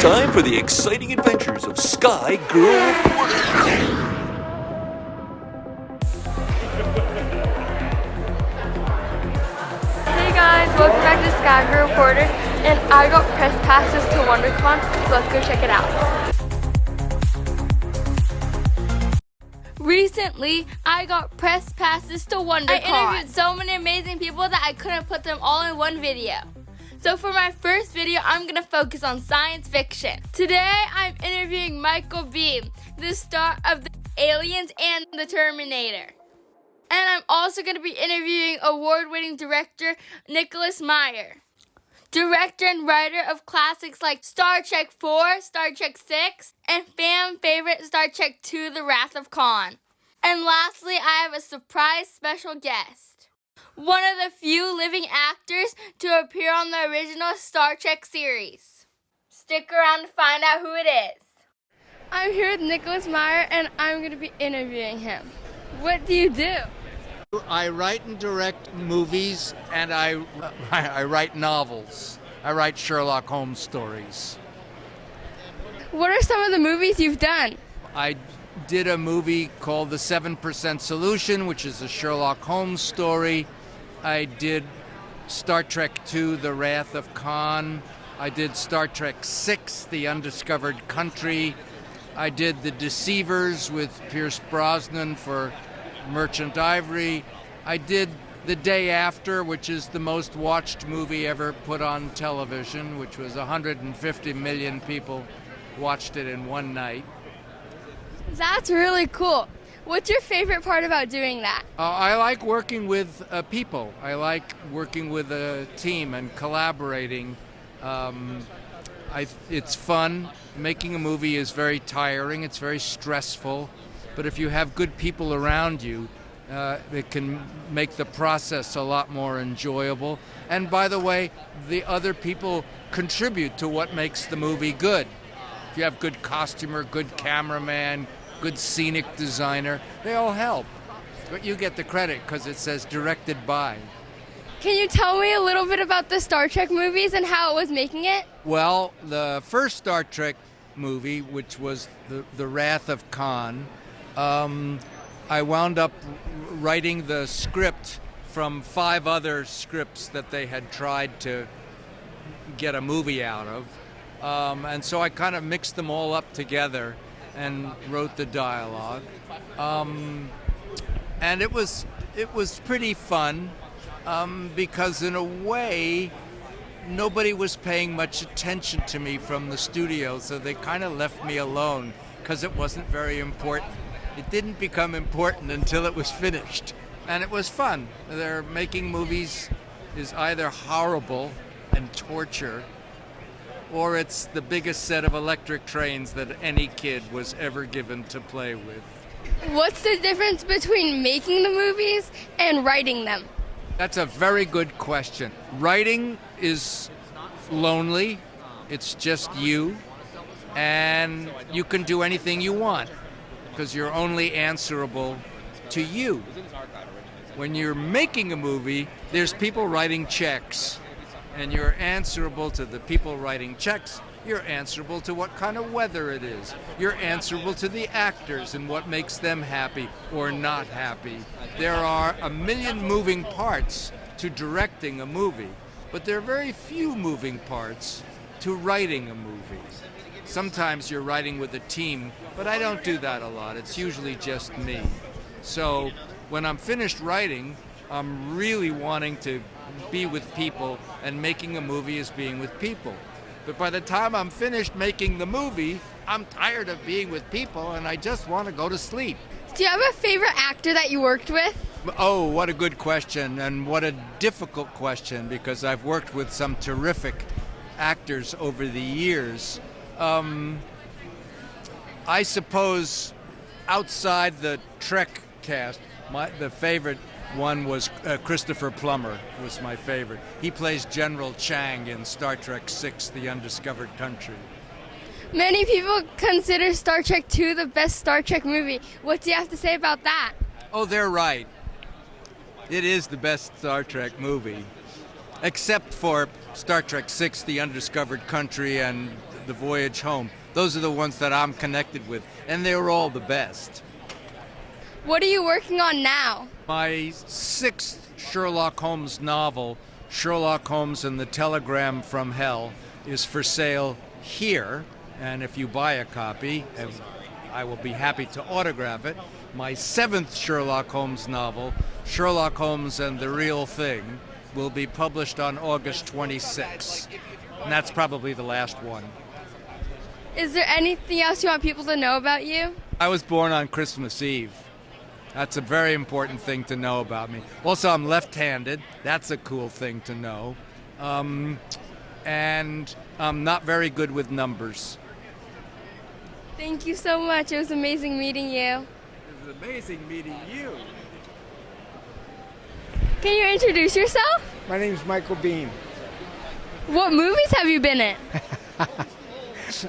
time for the exciting adventures of Sky Girl Reporter. Hey guys, welcome back to Sky Girl Reporter, and I got press passes to WonderCon, so let's go check it out. Recently, I got press passes to WonderCon. I interviewed so many amazing people that I couldn't put them all in one video. So for my first video, I'm going to focus on science fiction. Today, I'm interviewing Michael Biehn, the star of the Aliens and the Terminator. And I'm also going to be interviewing award-winning director Nicholas Meyer, director and writer of classics like Star Trek 4, Star Trek 6, and fan favorite Star Trek 2, The Wrath of Kahn. And lastly, I have a surprise special guest, one of the few living actors to appear on the original Star Trek series. Stick around to find out who it is. I'm here with Nicholas Meyer, and I'm going to be interviewing him. What do you do? I write and direct movies, and I write novels. I write Sherlock Holmes stories. What are some of the movies you've done? I did a movie called The 7% Solution, which is a Sherlock Holmes story. I did Star Trek II, The Wrath of Kahn. I did Star Trek VI, The Undiscovered Country. I did The Deceivers with Pierce Brosnan for Merchant Ivory. I did The Day After, which is the most watched movie ever put on television, which was 150 million people watched it in one night. That's really cool. What's your favorite part about doing that? I like working with people. I like working with a team and collaborating. It's fun. Making a movie is very tiring. It's very stressful. But if you have good people around you, it can make the process a lot more enjoyable. And by the way, the other people contribute to what makes the movie good. If you have good costumer, good cameraman, good scenic designer, they all help. But you get the credit because it says directed by. Can you tell me a little bit about the Star Trek movies and how it was making it? Well, the first Star Trek movie, which was The Wrath of Kahn, I wound up writing the script from 5 other scripts that they had tried to get a movie out of. And so I kind of mixed them all up together and wrote the dialogue. And it was pretty fun because in a way, nobody was paying much attention to me from the studio, so they kind of left me alone because it wasn't very important. It didn't become important until it was finished. And it was fun. They're making movies is either horrible and torture, or it's the biggest set of electric trains that any kid was ever given to play with. What's the difference between making the movies and writing them? That's a very good question. Writing is lonely. It's just you. And you can do anything you want because you're only answerable to you. When you're making a movie, there's people writing checks, and you're answerable to the people writing checks. You're answerable to what kind of weather it is. You're answerable to the actors and what makes them happy or not happy. There are a million moving parts to directing a movie, but there are very few moving parts to writing a movie. Sometimes you're writing with a team, but I don't do that a lot. It's usually just me. So when I'm finished writing, I'm really wanting to be with people, and making a movie is being with people. But by the time I'm finished making the movie, I'm tired of being with people and I just want to go to sleep. Do you have a favorite actor that you worked with? Oh, what a good question, and what a difficult question, because I've worked with some terrific actors over the years. I suppose outside the Trek cast, the favorite one was Christopher Plummer was my favorite. He plays General Chang in Star Trek VI, The Undiscovered Country. Many people consider Star Trek 2 the best Star Trek movie. What do you have to say about that? Oh, they're right. It is the best Star Trek movie, except for Star Trek VI, The Undiscovered Country, and The Voyage Home. Those are the ones that I'm connected with, and they're all the best. What are you working on now? My sixth Sherlock Holmes novel, Sherlock Holmes and the Telegram from Hell, is for sale here, and if you buy a copy, I will be happy to autograph it. My seventh Sherlock Holmes novel, Sherlock Holmes and the Real Thing, will be published on August 26th, and that's probably the last one. Is there anything else you want people to know about you? I was born on Christmas Eve. That's a very important thing to know about me. Also, I'm left-handed. That's a cool thing to know. And I'm not very good with numbers. Thank you so much. It was amazing meeting you. It was amazing meeting you. Can you introduce yourself? My name's Michael Biehn. What movies have you been in?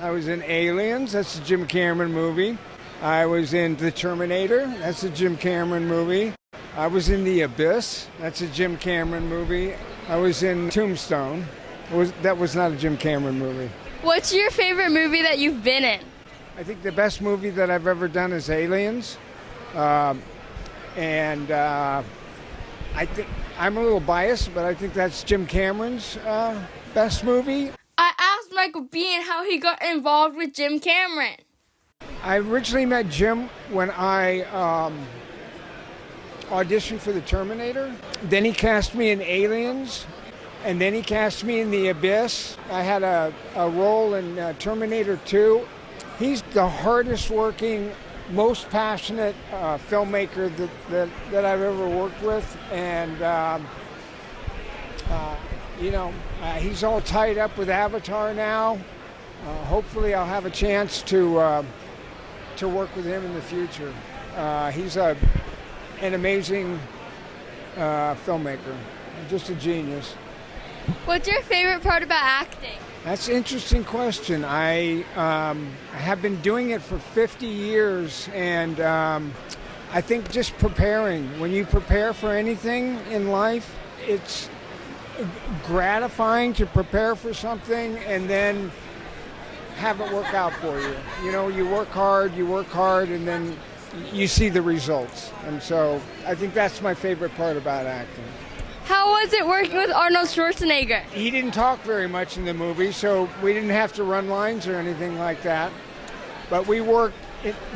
I was in Aliens, that's a Jim Cameron movie. I was in The Terminator, that's a Jim Cameron movie. I was in The Abyss, that's a Jim Cameron movie. I was in Tombstone, that was not a Jim Cameron movie. What's your favorite movie that you've been in? I think the best movie that I've ever done is Aliens. I think I'm a little biased, but I think that's Jim Cameron's best movie. I asked Michael Biehn how he got involved with Jim Cameron. I originally met Jim when I auditioned for The Terminator. Then he cast me in Aliens, and then he cast me in The Abyss. I had a role in Terminator 2. He's the hardest working, most passionate filmmaker that I've ever worked with, and he's all tied up with Avatar now. Hopefully, I'll have a chance to work with him in the future. He's an amazing filmmaker, just a genius. What's your favorite part about acting? That's an interesting question. I have been doing it for 50 years, and I think just preparing. When you prepare for anything in life, it's gratifying to prepare for something and then have it work out for you. You know, you work hard, and then you see the results. And so I think that's my favorite part about acting. How was it working with Arnold Schwarzenegger? He didn't talk very much in the movie, so we didn't have to run lines or anything like that. But we worked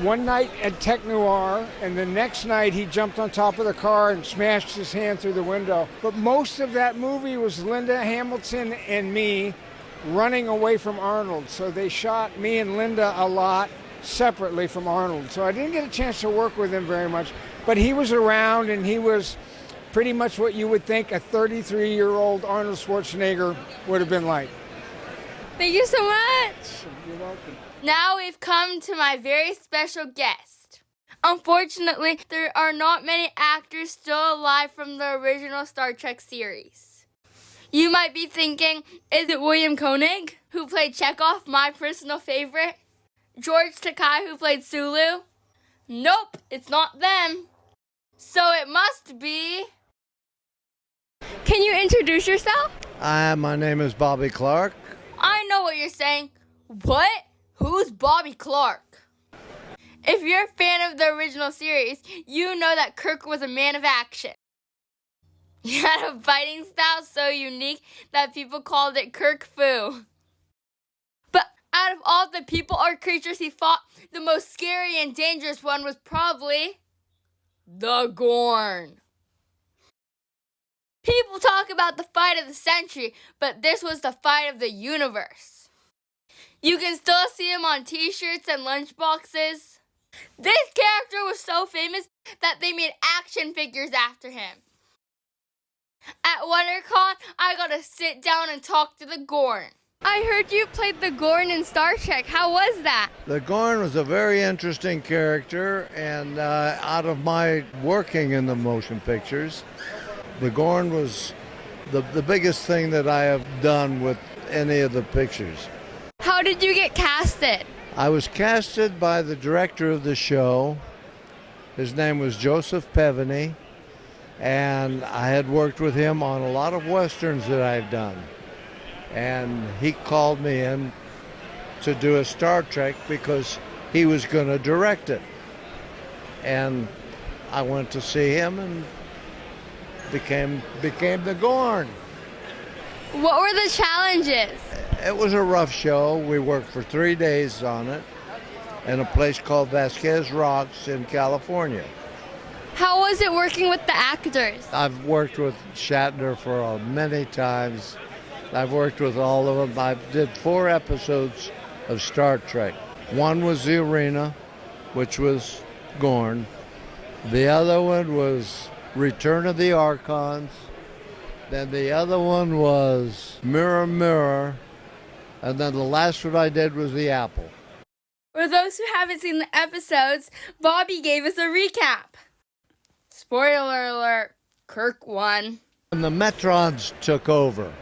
one night at Tech Noir, and the next night he jumped on top of the car and smashed his hand through the window. But most of that movie was Linda Hamilton and me running away from Arnold. So they shot me and Linda a lot separately from Arnold. So I didn't get a chance to work with him very much. But he was around, and he was pretty much what you would think a 33-year-old Arnold Schwarzenegger would have been like. Thank you so much. You're welcome. Now we've come to my very special guest. Unfortunately, there are not many actors still alive from the original Star Trek series. You might be thinking, is it William Koenig, who played Chekhov, my personal favorite? George Takei, who played Sulu? Nope, it's not them. So it must be... Can you introduce yourself? My name is Bobby Clark. I know what you're saying. What? Who's Bobby Clark? If you're a fan of the original series, you know that Kirk was a man of action. He had a fighting style so unique that people called it Kirk Fu. But out of all the people or creatures he fought, the most scary and dangerous one was probably the Gorn. People talk about the fight of the century, but this was the fight of the universe. You can still see him on t-shirts and lunchboxes. This character was so famous that they made action figures after him. At WonderCon, I got to sit down and talk to the Gorn. I heard you played the Gorn in Star Trek. How was that? The Gorn was a very interesting character, and out of my working in the motion pictures, the Gorn was the biggest thing that I have done with any of the pictures. How did you get casted? I was casted by the director of the show. His name was Joseph Pevney, and I had worked with him on a lot of westerns that I've done. And he called me in to do a Star Trek because he was going to direct it. And I went to see him and became the Gorn. What were the challenges? It was a rough show. We worked for 3 days on it in a place called Vasquez Rocks in California. How was it working with the actors? I've worked with Shatner for many times. I've worked with all of them. I did 4 episodes of Star Trek. One was The Arena, which was Gorn. The other one was Return of the Archons. Then the other one was Mirror, Mirror. And then the last one I did was The Apple. For those who haven't seen the episodes, Bobby gave us a recap. Spoiler alert, Kirk won. And the Metrons took over.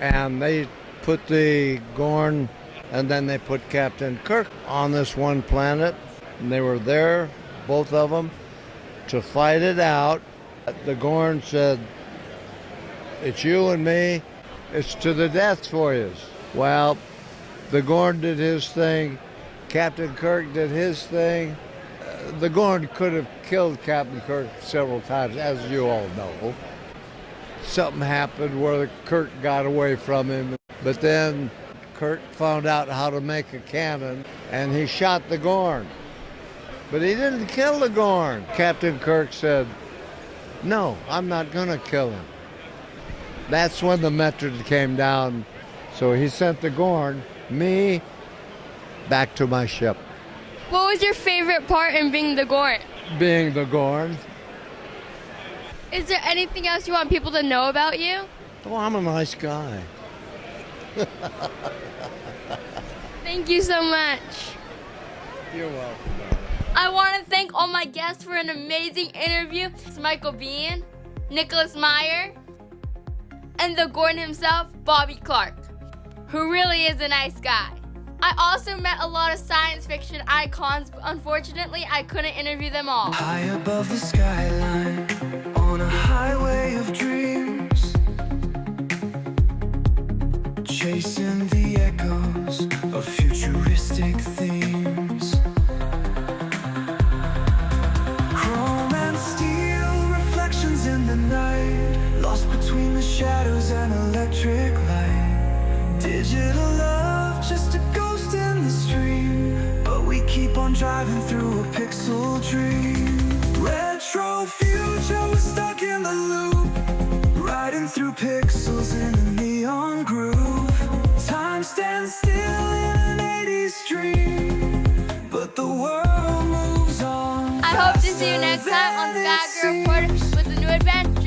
And they put the Gorn, and then they put Captain Kirk on this one planet. And they were there, both of them, to fight it out. The Gorn said, "It's you and me. It's to the death for you." Well, the Gorn did his thing. Captain Kirk did his thing. The Gorn could have killed Captain Kirk several times, as you all know. Something happened where Kirk got away from him. But then Kirk found out how to make a cannon, and he shot the Gorn. But he didn't kill the Gorn. Captain Kirk said, "No, I'm not going to kill him." That's when the Metron came down. So he sent the Gorn, me, back to my ship. What was your favorite part in being the Gorn? Being the Gorn. Is there anything else you want people to know about you? Oh, I'm a nice guy. Thank you so much. You're welcome. I want to thank all my guests for an amazing interview. It's Michael Biehn, Nicholas Meyer, and the Gorn himself, Bobby Clark, who really is a nice guy. I also met a lot of science fiction icons, but unfortunately I couldn't interview them all. High above the skyline, on a highway of dreams, chasing the echoes of futuristic themes. Chrome and steel reflections in the night, lost between the shadows and electric light. Digital love, just a ghost in the stream, but we keep on driving through a pixel dream. Retro future, we're stuck in the loop, riding through pixels in a neon groove. Time stands still in an 80s dream, but the world moves on. I hope to see you next time on Sky Girl Report with a new adventure.